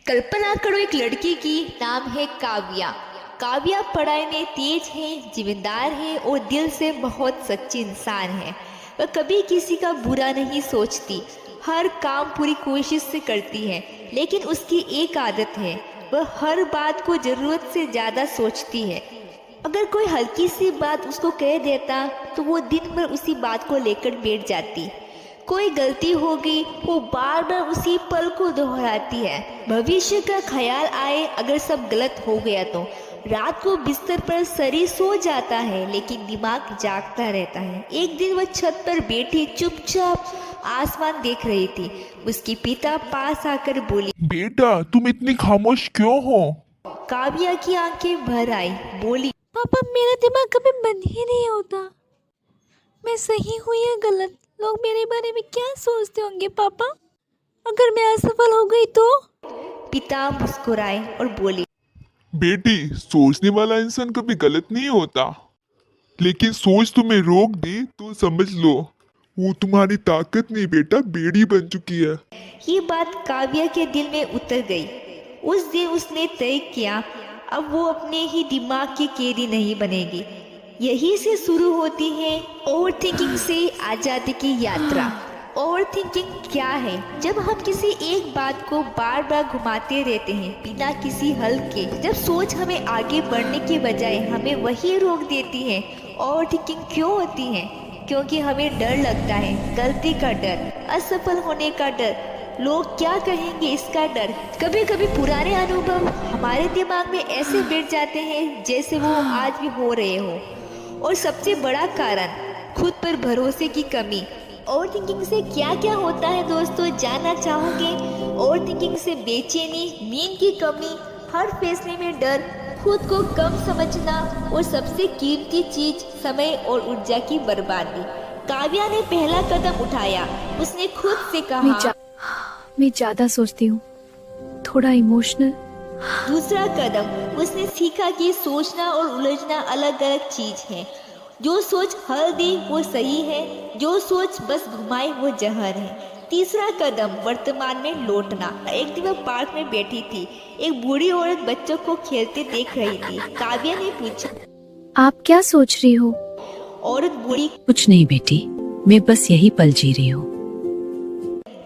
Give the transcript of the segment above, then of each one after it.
कल्पना करो एक लड़की की, नाम है काव्या। काव्या पढ़ाई में तेज है, जिम्मेदार है और दिल से बहुत सच्ची इंसान है। वह कभी किसी का बुरा नहीं सोचती, हर काम पूरी कोशिश से करती है। लेकिन उसकी एक आदत है, वह हर बात को ज़रूरत से ज़्यादा सोचती है। अगर कोई हल्की सी बात उसको कह देता तो वो दिन भर उसी बात को लेकर बैठ जाती। कोई गलती हो गई, वो बार बार उसी पल को दोहराती है। भविष्य का ख्याल आए, अगर सब गलत हो गया तो रात को बिस्तर पर शरीर सो जाता है लेकिन दिमाग जागता रहता है। एक दिन वह छत पर बैठी चुपचाप आसमान देख रही थी। उसके पिता पास आकर बोली, बेटा तुम इतनी खामोश क्यों हो? काव्या की आंखें भर आई, बोली, पापा मेरा दिमाग कभी बंद ही नहीं होता। मैं सही हूँ या गलत, लोग मेरे बारे में क्या सोचते होंगे पापा? अगर मैं असफल हो गई तो? पिता मुस्कुराए और बोले, बेटी सोचने वाला इंसान कभी गलत नहीं होता, लेकिन सोच तुम्हें रोक दे तो समझ लो वो तुम्हारी ताकत नहीं बेटा, बेड़ी बन चुकी है। ये बात काव्या के दिल में उतर गई। उस दिन उसने तय किया, अब वो अपने ही दिमाग की कैदी नहीं बनेगी। यही से शुरू होती है ओवर थिंकिंग से आज़ादी की यात्रा। ओवर थिंकिंग क्या है? जब हम किसी एक बात को बार बार घुमाते रहते हैं बिना किसी हल के, जब सोच हमें आगे बढ़ने के बजाय हमें वही रोक देती है। ओवर थिंकिंग क्यों होती है? क्योंकि हमें डर लगता है, गलती का डर, असफल होने का डर, लोग क्या कहेंगे इसका डर। कभी कभी पुराने अनुभव हमारे दिमाग में ऐसे बैठ जाते हैं जैसे वो आज भी हो रहे हो। और सबसे बड़ा कारण, खुद पर भरोसे की कमी। ओवर थिंकिंग से क्या क्या होता है दोस्तों, जानना चाहोगे? ओवर थिंकिंग से बेचैनी, नींद की कमी, हर फैसले में डर, खुद को कम समझना और सबसे कीमती चीज समय और ऊर्जा की बर्बादी। काव्या ने पहला कदम उठाया। उसने खुद से कहा, मैं ज़्यादा सोचती हूँ, थोड़ा इमोशनल। दूसरा कदम, उसने सीखा कि सोचना और उलझना अलग अलग चीज है। जो सोच हल दे वो सही है, जो सोच बस घुमाए वो जहर है। तीसरा कदम, वर्तमान में लौटना। एक दिन वह पार्क में बैठी थी, एक बूढ़ी औरत बच्चों को खेलते देख रही थी। काव्या ने पूछा, आप क्या सोच रही हो? औरत बोली, कुछ नहीं बेटी, मैं बस यही पल जी रही हूँ।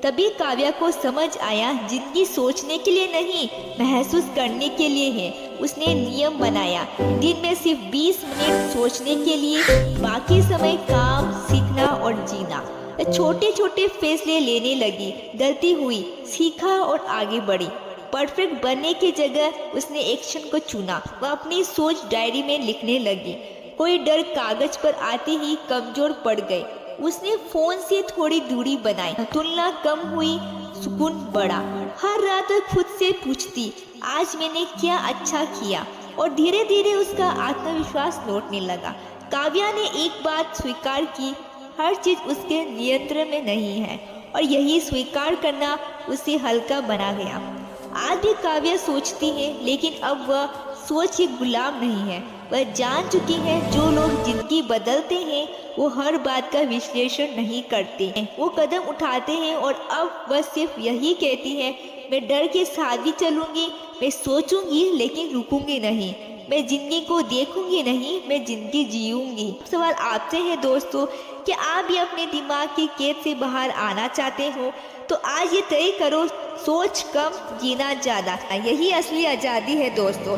तभी काव्या को समझ आया, जिंदगी सोचने के लिए नहीं, महसूस करने के लिए है। उसने नियम बनाया, दिन में सिर्फ 20 मिनट सोचने के लिए, बाकी समय काम, सीखना और जीना। छोटे छोटे फैसले लेने लगी, गलती हुई, सीखा और आगे बढ़ी। परफेक्ट बनने की जगह उसने एक्शन को चुना। वह अपनी सोच डायरी में लिखने लगी। कोई डर कागज पर आते ही कमजोर पड़ गए। उसने फोन से थोड़ी दूरी बनाई, तुलना कम हुई, सुकून बढ़ा। हर रात खुद से पूछती, आज मैंने क्या अच्छा किया, और धीरे धीरे उसका आत्मविश्वास लौटने लगा। काव्या ने एक बात स्वीकार की, हर चीज उसके नियंत्रण में नहीं है, और यही स्वीकार करना उसे हल्का बना गया। आज भी काव्या सोचती है, लेकिन अब वह सोच की गुलाम नहीं है। वह जान चुकी है, जो लोग जिंदगी बदलते हैं वो हर बात का विश्लेषण नहीं करते हैं, वो कदम उठाते हैं। और अब वह सिर्फ यही कहती है, मैं डर के साथ भी चलूंगी, मैं सोचूंगी लेकिन रुकूंगी नहीं, मैं जिंदगी को देखूंगी नहीं, मैं जिंदगी जीऊंगी। सवाल आपसे है दोस्तों, कि आप भी अपने दिमाग की कैद से बाहर आना चाहते हो? तो आज ये तय करो, सोच कम, जीना ज़्यादा। यही असली आज़ादी है दोस्तों।